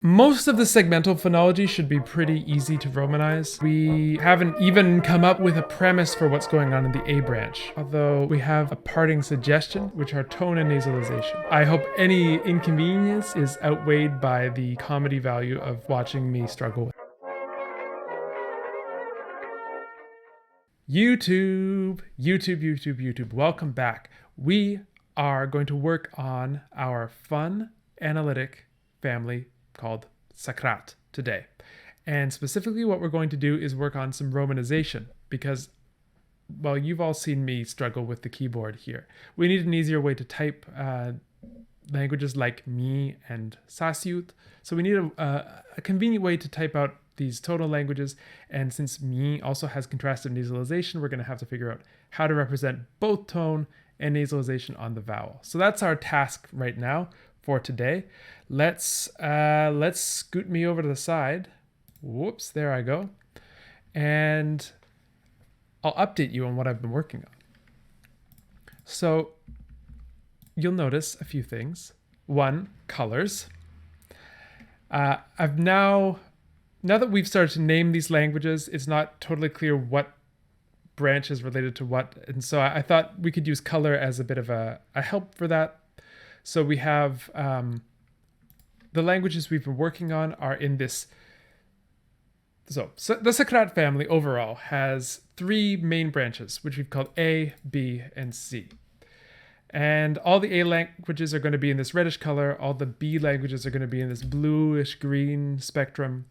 Most of the segmental phonology should be pretty easy to romanize. We haven't even come up with a premise for what's going on in the A branch, although we have a parting suggestion, which are tone and nasalization. I hope any inconvenience is outweighed by the comedy value of watching me struggle. YouTube, welcome back. We are going to work on our fun analytic family called Sakrat today. And specifically what we're going to do is work on some romanization because, well, you've all seen me struggle with the keyboard here. We need an easier way to type languages like Me and S02E16. So we need a convenient way to type out these tonal languages. And since Me also has contrastive nasalization, we're going to have to figure out how to represent both tone and nasalization on the vowel. So that's our task right now for today. Let's scoot me over to the side. Whoops, there I go. And I'll update you on what I've been working on. So you'll notice a few things. One, colors. I've now that we've started to name these languages, it's not totally clear what branch is related to what. And so I thought we could use color as a bit of a help for that. So we have the languages we've been working on are in this. So the Sakrat family overall has three main branches, which we've called A, B, and C. And all the A languages are going to be in this reddish color. All the B languages are going to be in this bluish green spectrum.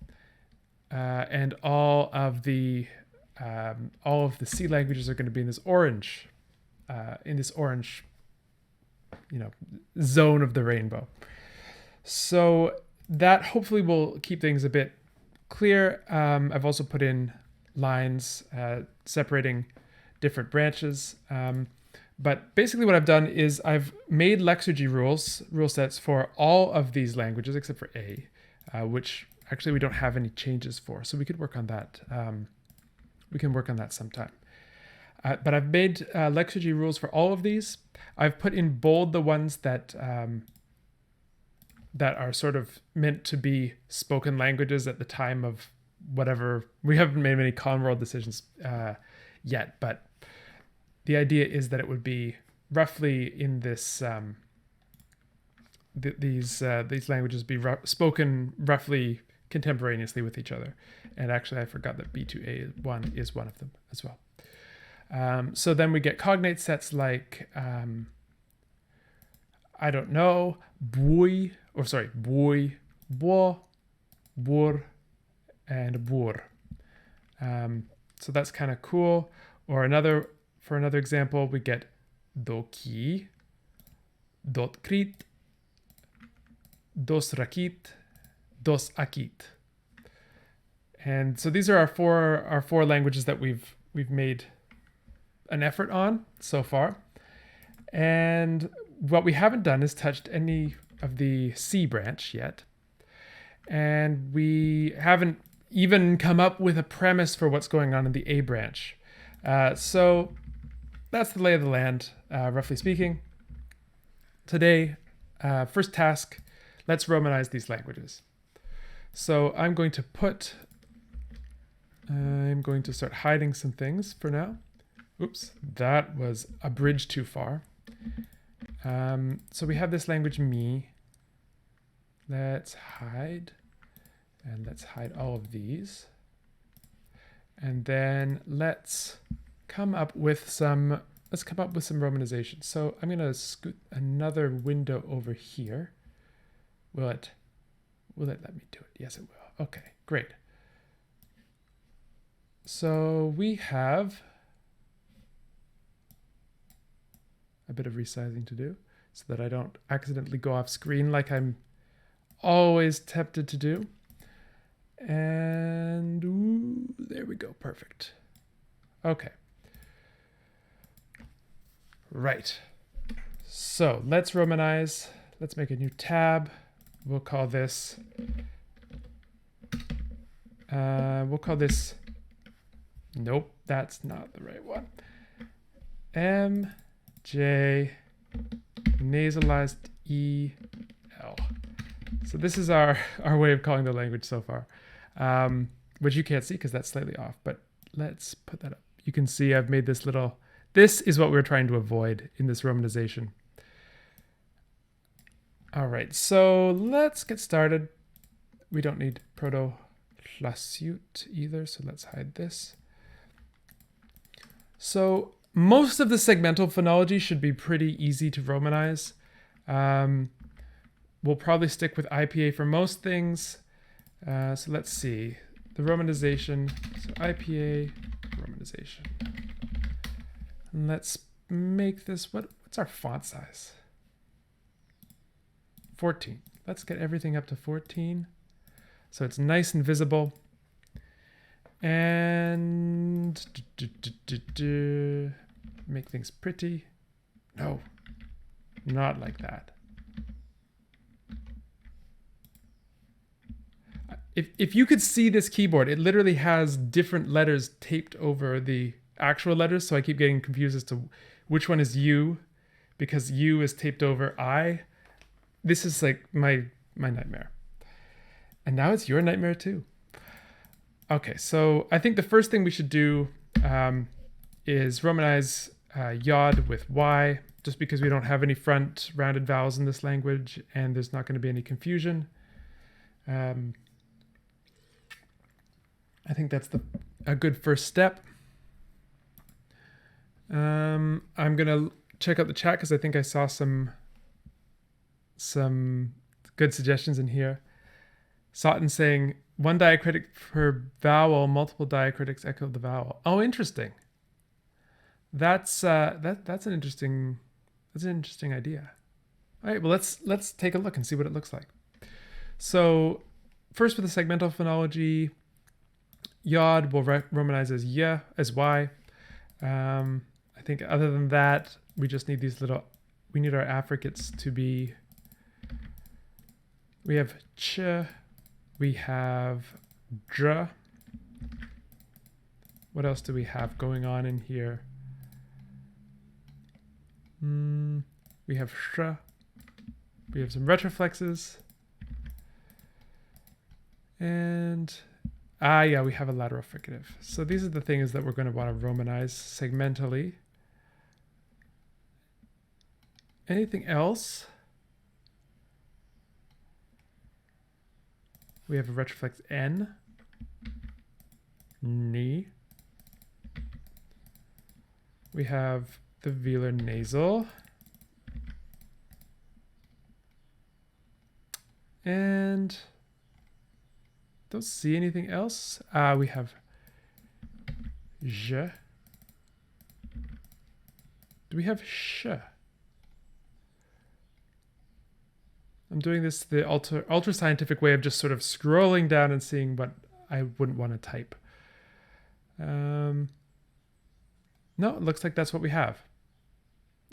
And all of the C languages are going to be in this orange, zone of the rainbow. So that hopefully will keep things a bit clear. I've also put in lines separating different branches. But basically what I've done is I've made lexergy rule sets for all of these languages except for A, which actually we don't have any changes for. So we could work on that. We can work on that sometime. But I've made lexergy rules for all of these. I've put in bold the ones that are sort of meant to be spoken languages at the time of whatever. We haven't made many conroll decisions yet, but the idea is that it would be roughly in this these languages be spoken roughly contemporaneously with each other. And actually I forgot that B2A1 is one of them as well. So then we get cognate sets like, I don't know, boy, bo, bur, and bur. So that's kind of cool. Or for another example, we get doki, dotkrit, dos rakit, dos akit. And so these are our four languages that we've made an effort on so far. And what we haven't done is touched any of the C branch yet. And we haven't even come up with a premise for what's going on in the A branch. So that's the lay of the land, roughly speaking. Today, first task, let's romanize these languages. So I'm going to start hiding some things for now. Oops, that was a bridge too far. So we have this language Me. Let's hide. And let's hide all of these. And then let's come up with some romanization. So I'm going to scoot another window over here. Will it let me do it? Yes, it will. Okay, great. So we have a bit of resizing to do so that I don't accidentally go off screen like I'm always tempted to do. And there we go. Perfect. Okay. Right. So let's romanize. Let's make a new tab. We'll call this nope, that's not the right one. MJ nasalized EL. So this is our way of calling the language so far, which you can't see because that's slightly off, but let's put that up. You can see I've made this little, this is what we're trying to avoid in this romanization. All right, so let's get started. We don't need proto-lasute either, so let's hide this. So most of the segmental phonology should be pretty easy to romanize. We'll probably stick with IPA for most things. So let's see. The romanization, so IPA, romanization. And let's make this, what's our font size? 14. Let's get everything up to 14. So it's nice and visible. And make things pretty. No, not like that. If you could see this keyboard, it literally has different letters taped over the actual letters. So I keep getting confused as to which one is U, because U is taped over I. This is like my nightmare. And now it's your nightmare too. Okay, so I think the first thing we should do is romanize yod with Y, just because we don't have any front rounded vowels in this language and there's not going to be any confusion. I think that's a good first step. I'm going to check out the chat because I think I saw some good suggestions in here. Sawton saying, one diacritic per vowel, multiple diacritics echo the vowel. Oh, interesting. That's an interesting idea. All right, well let's take a look and see what it looks like. So first with the segmental phonology, yod will romanize as y, as y. I think other than that, we just need these little, we need our affricates to be, we have ch, we have dr. What else do we have going on in here? We have sh. We have some retroflexes. And yeah, we have a lateral fricative. So these are the things that we're going to want to romanize segmentally. Anything else? We have a retroflex N, ni. We have the velar nasal. And don't see anything else. We have je. Do we have sh? I'm doing this the ultra scientific way of just sort of scrolling down and seeing what I wouldn't want to type. No, it looks like that's what we have.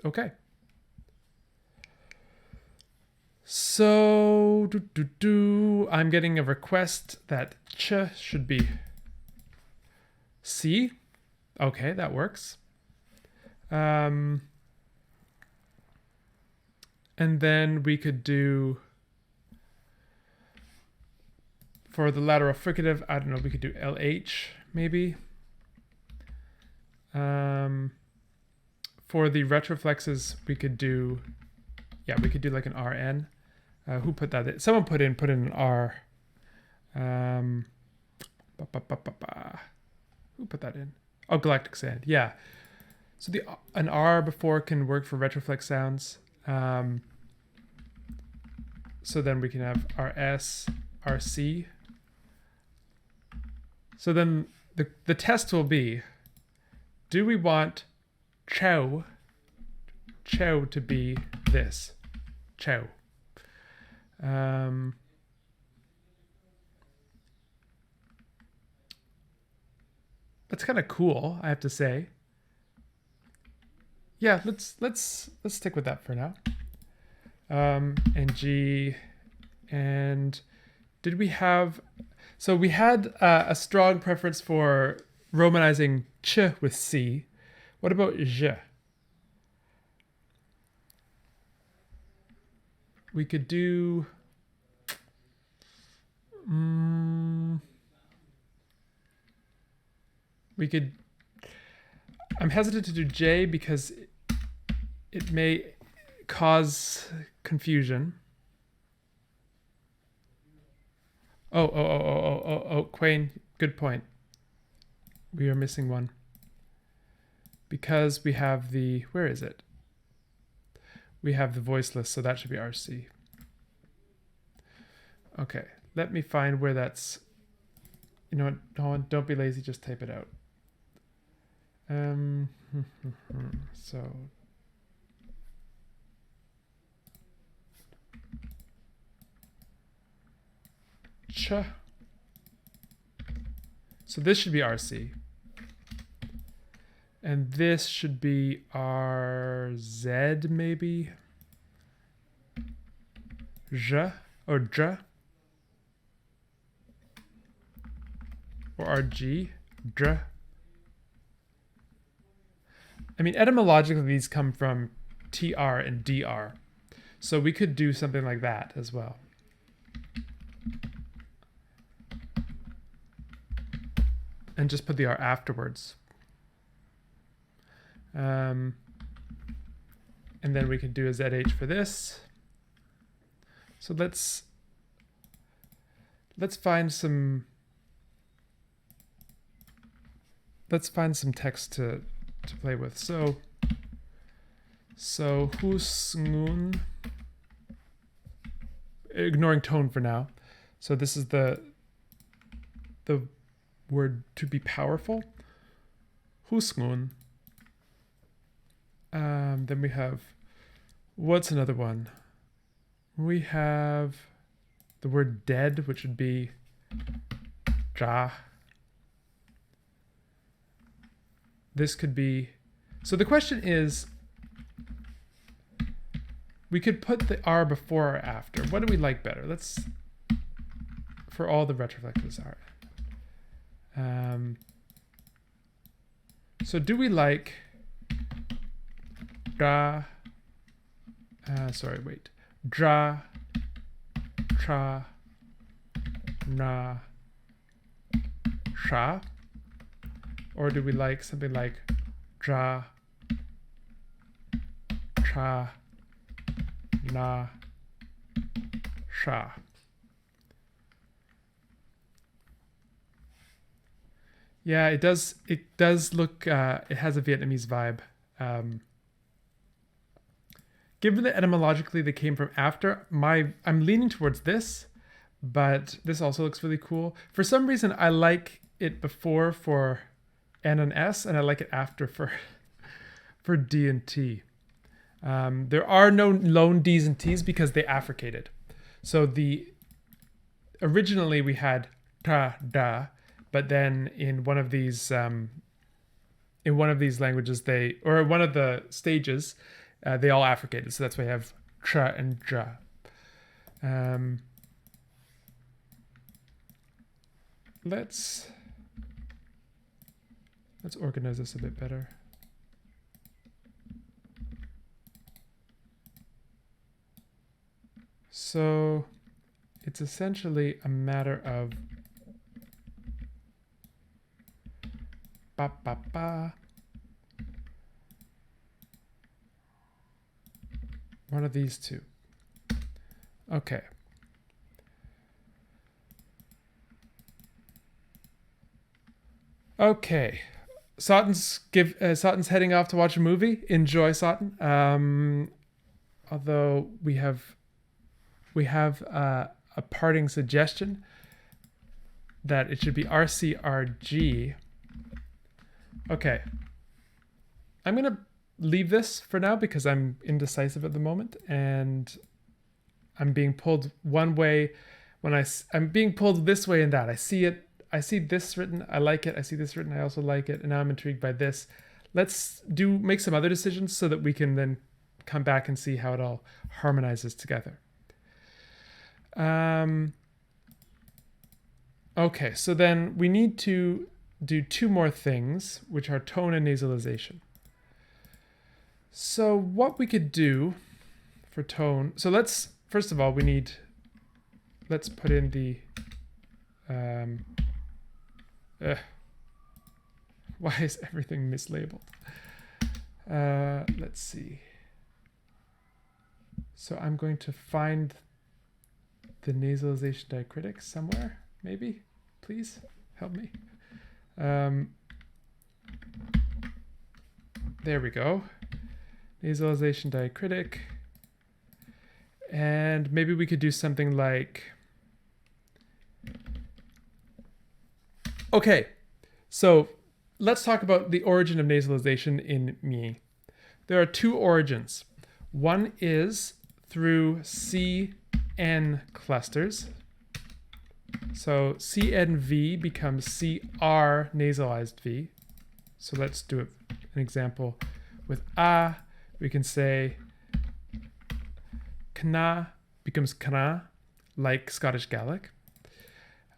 Okay. So I'm getting a request that ch should be C. Okay, that works. And then we could do, for the lateral fricative, I don't know, we could do LH maybe. For the retroflexes, we could do, yeah, we could do like an RN. Who put that in? Someone put in an R. Who put that in? Oh, galactic sand. Yeah. So an R before can work for retroflex sounds. So then we can have RS, RC. So then the test will be, do we want chow to be this? Chow. That's kind of cool, I have to say. Yeah, let's stick with that for now. And G, and did we have, so we had a strong preference for romanizing ch with C. What about je? We could do, We could, I'm hesitant to do J because it may cause confusion. Oh, Quain, good point. We are missing one. Because we have the, where is it? We have the voiceless, so that should be RC. Okay, let me find where that's, you know what, don't be lazy, just type it out. So ch. So this should be RC. And this should be RZ maybe. J or J. Or RG. J. I mean, etymologically, these come from TR and DR. So we could do something like that as well. And just put the R afterwards. And then we could do a ZH for this. So let's find some text to play with. So husngun, ignoring tone for now. So this is the word to be powerful. Husngun. Then we have, what's another one? We have the word dead, which would be ja. This could be, so the question is, we could put the R before or after. What do we like better? Let's, for all the retroflexes are. So do we like dra, sorry, wait, dra, tra, na, sha? Or do we like something like dra, tra, na, sha? Yeah, it does look, it has a Vietnamese vibe. Given that etymologically they came from after, I'm leaning towards this, but this also looks really cool. For some reason, I like it before for N and S, and I like it after for D and T. There are no lone D's and T's because they affricated. So originally we had ta, da, but then in one of these languages one of the stages, they all affricated. So that's why you have tra and ja. Let's organize this a bit better. So it's essentially a matter of ba ba ba. One of these two. Okay. Okay. Sauten's heading off to watch a movie. Enjoy, Sauten. Although we have a parting suggestion that it should be RCRG. Okay. I'm gonna leave this for now because I'm indecisive at the moment and I'm being pulled one way when I'm being pulled this way and that. I see this written, I like it. I see this written, I also like it. And now I'm intrigued by this. Let's make some other decisions so that we can then come back and see how it all harmonizes together. Okay, so then we need to do two more things, which are tone and nasalization. So what we could do for tone, so first of all, let's put in the, Why is everything mislabeled? Let's see. So I'm going to find the nasalization diacritics somewhere, maybe. Please help me. There we go. Nasalization diacritic. And maybe we could do something like... Okay, so let's talk about the origin of nasalization in me. There are two origins. One is through CN clusters. So CNV becomes CR nasalized V. So let's do an example with A. We can say Kna becomes Kna, like Scottish Gaelic.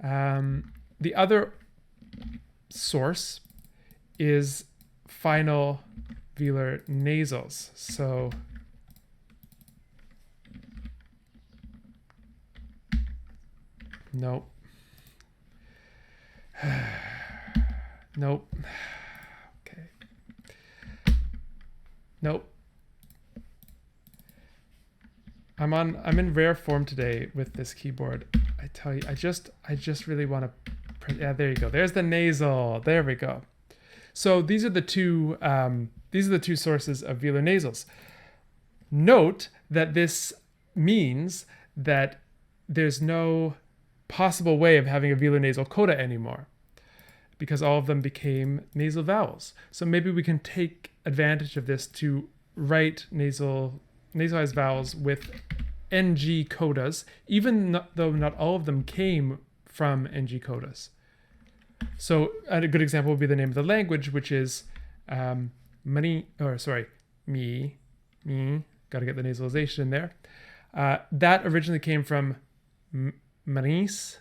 The other source is final velar nasals. So nope. Nope. Okay. Nope. I'm in rare form today with this keyboard. I tell you, I just really want to print. Yeah, there you go. There's the nasal. There we go. So these are the two sources of velar nasals. Note that this means that there's no possible way of having a velar nasal coda anymore, because all of them became nasal vowels. So maybe we can take advantage of this to write nasalized vowels with NG codas, even though not all of them came from NG codas. So a good example would be the name of the language, which is me. Got to get the nasalization in there. That originally came from manis,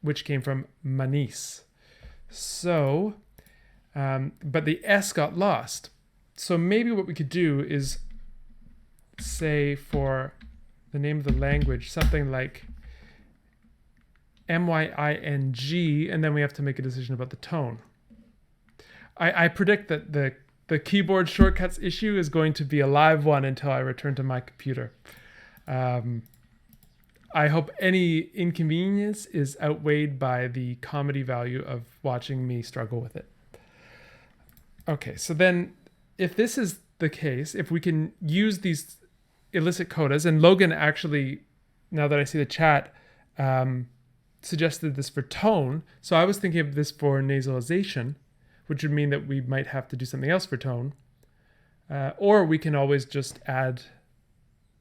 which came from manis. So, but the S got lost. So maybe what we could do is say for the name of the language, something like MYING, and then we have to make a decision about the tone. I predict that the keyboard shortcuts issue is going to be a live one until I return to my computer. I hope any inconvenience is outweighed by the comedy value of watching me struggle with it. Okay, so then if this is the case, if we can use these illicit codas, and Logan actually, now that I see the chat, suggested this for tone. So I was thinking of this for nasalization, which would mean that we might have to do something else for tone. Or we can always just add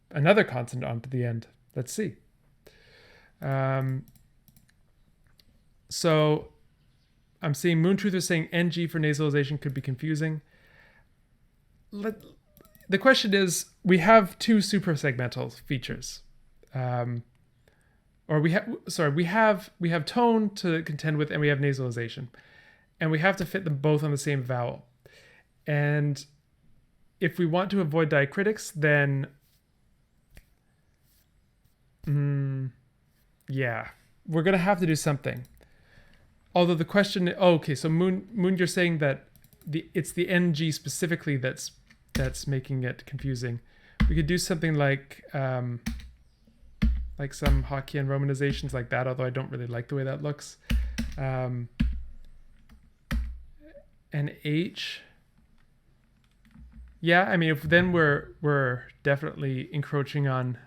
another consonant onto the end. Let's see. So I'm seeing Moontruther saying NG for nasalization could be confusing. The question is, we have two suprasegmental features. We have tone to contend with, and we have nasalization. And we have to fit them both on the same vowel. And if we want to avoid diacritics, then yeah, we're going to have to do something. Although the question, okay, so Moon, you're saying that it's the NG specifically that's making it confusing. We could do something like some Hokkien romanizations like that, although I don't really like the way that looks. And H. Yeah, I mean, if then we're definitely encroaching on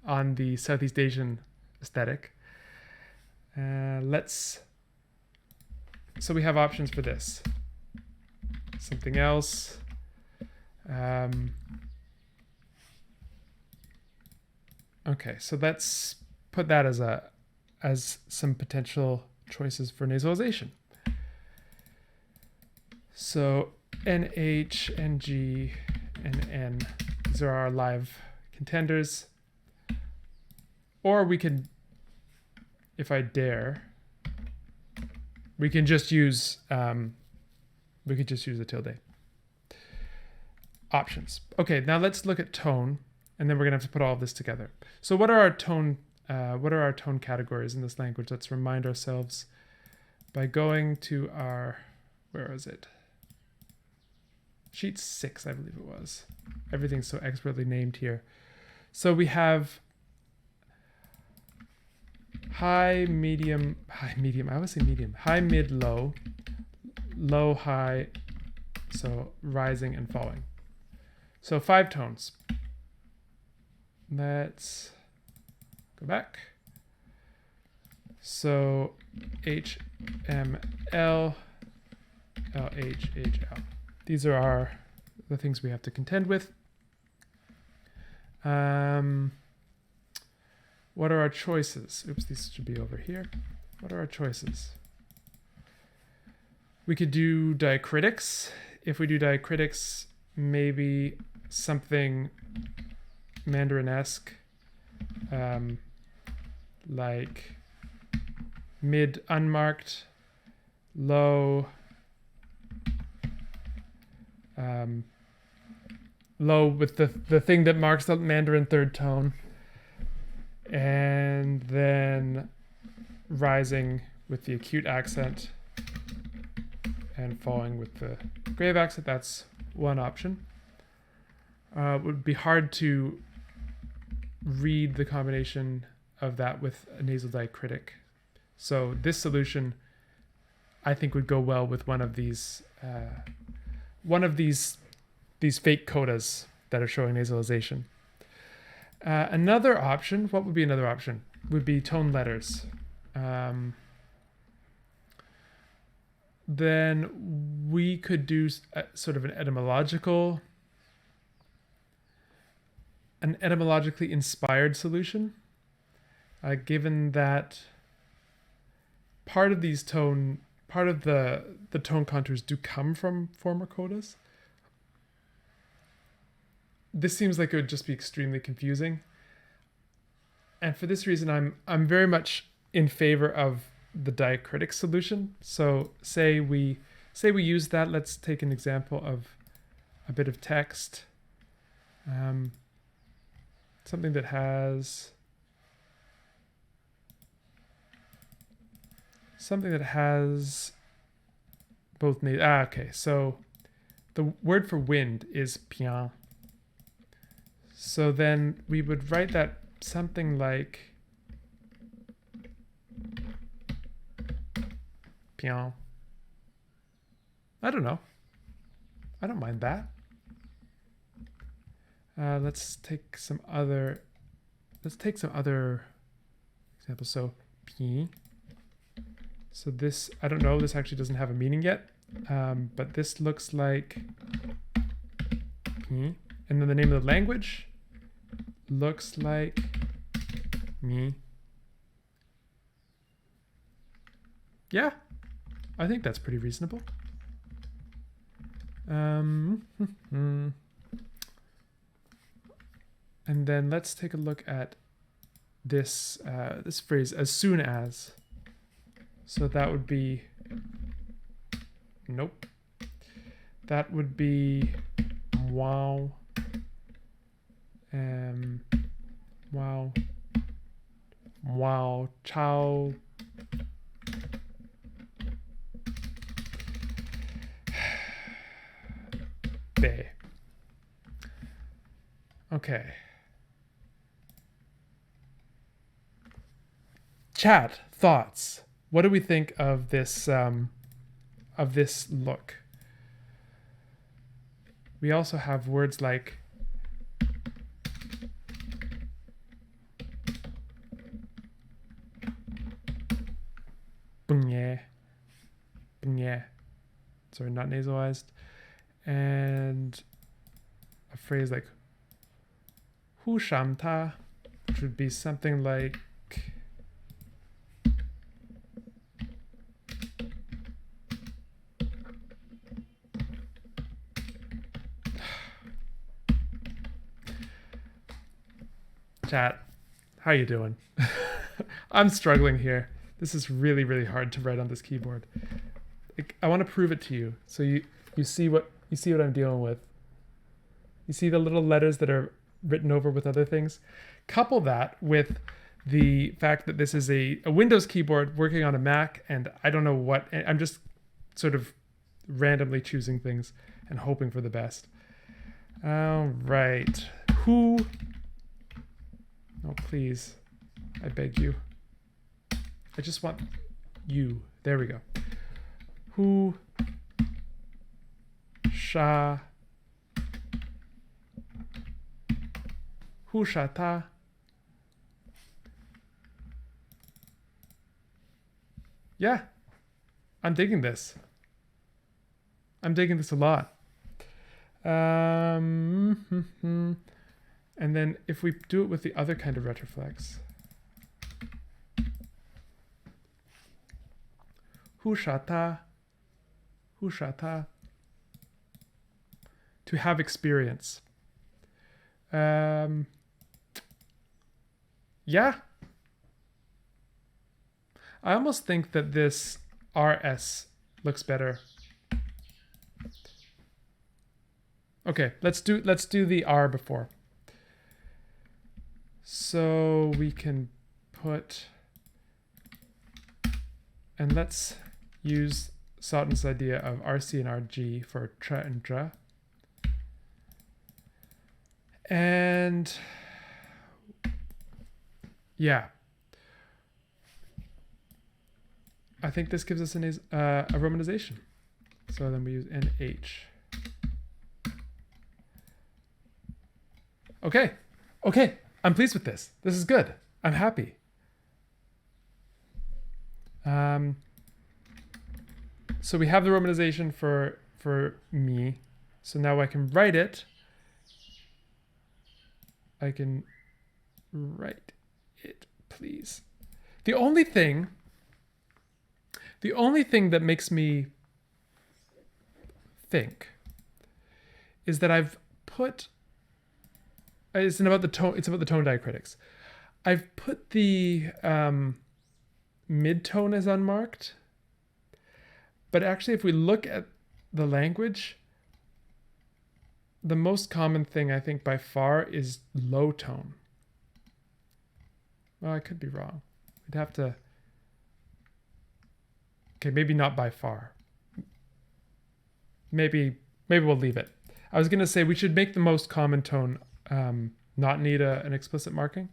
the Southeast Asian aesthetic. So we have options for this. Something else. Okay, so let's put that as some potential choices for nasalization. So NH, NG, and N, these are our live contenders. Or we could, if I dare, we can just use the tilde. Options. Okay, now let's look at tone, and then we're gonna have to put all of this together. So what are our tone categories in this language? Let's remind ourselves. by going to our, where is it? Sheet 6, I believe it was. Everything's so expertly named here. So we have high, medium, I always say medium, high, mid, low, low, high, so rising and falling. So 5 tones. Let's go back. So H, M, L, L, H, H, L. These are the things we have to contend with. What are our choices? Oops, these should be over here. What are our choices? We could do diacritics. If we do diacritics, maybe something Mandarin-esque, like mid unmarked, low, low with the thing that marks the Mandarin third tone, and then rising with the acute accent and falling with the grave accent. That's one option. It would be hard to read the combination of that with a nasal diacritic. So this solution, I think, would go well with one of these fake codas that are showing nasalization. Another option, what would be another option? Would be tone letters. Then we could do sort of an etymologically inspired solution, given that part of the tone contours do come from former codas. This seems like it would just be extremely confusing. And for this reason, I'm very much in favor of the diacritic solution. So say we use that. Let's take an example of a bit of text. Something that has both okay, so the word for wind is pian. So then we would write that something like pian. I don't know. I don't mind that. Let's take some other examples. So pi. So this, I don't know, this actually doesn't have a meaning yet. But this looks like pi. And then the name of the language looks like me. Yeah, I think that's pretty reasonable. And then let's take a look at this this phrase, as soon as. So that would be, nope. That would be wow. Wow. Wow. Ciao. Be. Okay. Chat, thoughts. What do we think of this look? We also have words like bunye, sorry, not nasalized, and a phrase like hu shamta, which would be something like chat, how you doing? I'm struggling here. This is really, really hard to write on this keyboard. I want to prove it to you, so you see what I'm dealing with. You see the little letters that are written over with other things? Couple that with the fact that this is a Windows keyboard working on a Mac, and I don't know what, I'm just sort of randomly choosing things and hoping for the best. All right. Who? Oh, please. I beg you. I just want you. There we go. Who? Sha. Who shata? Yeah. I'm digging this. I'm digging this a lot. And then if we do it with the other kind of retroflex. Hushata. Hushata. To have experience. Yeah. I almost think that this RS looks better. Okay, let's do the R before. So we can put, and let's use Sauten's idea of RC and RG for tra and dra. And yeah, I think this gives us a romanization. So then we use NH. Okay. Okay. I'm pleased with this. This is good. I'm happy. So we have the romanization for me. So now I can write it. I can write it, please. The only thing that makes me think is that I've put, it's about the tone diacritics. I've put the mid-tone as unmarked, but actually if we look at the language, the most common thing I think by far is low tone. Well, I could be wrong. We'd have to, okay, maybe not by far. Maybe we'll leave it. I was gonna say we should make the most common tone not need an explicit marking.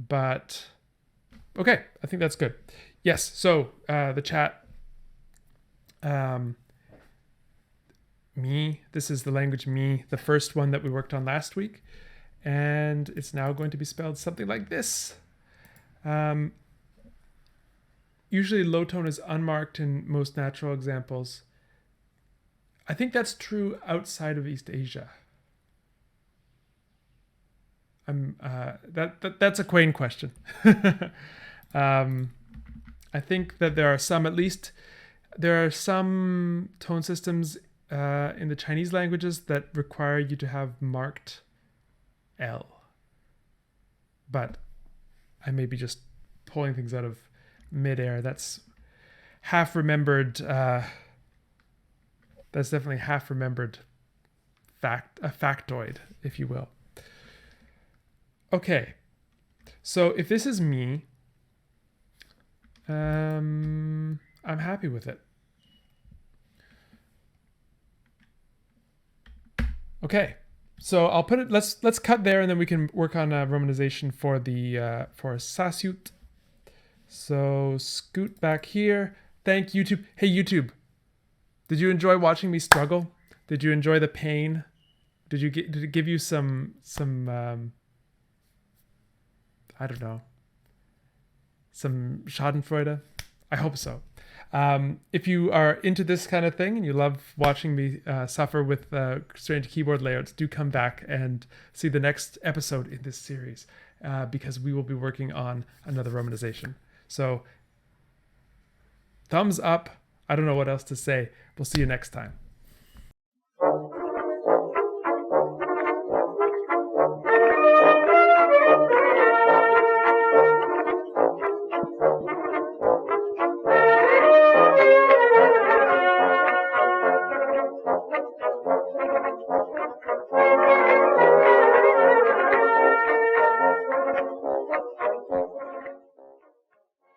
But okay, I think that's good. Yes, so the chat, me, this is the language me, the first one that we worked on last week, and it's now going to be spelled something like this. Usually low tone is unmarked in most natural examples. I think that's true outside of East Asia. That's a quaint question. I think that there are some, at least there are some tone systems in the Chinese languages that require you to have marked L. But I may be just pulling things out of midair. That's half remembered. That's definitely half remembered a factoid, if you will. Okay, so if this is me, I'm happy with it. Okay, so I'll put it. Let's cut there, and then we can work on romanization for the for Sasut. So scoot back here. Thank YouTube. Hey YouTube, did you enjoy watching me struggle? Did you enjoy the pain? Did it give you some I don't know, some Schadenfreude? I hope so. If you are into this kind of thing and you love watching me suffer with strange keyboard layouts, do come back and see the next episode in this series because we will be working on another romanization. So thumbs up. I don't know what else to say. We'll see you next time.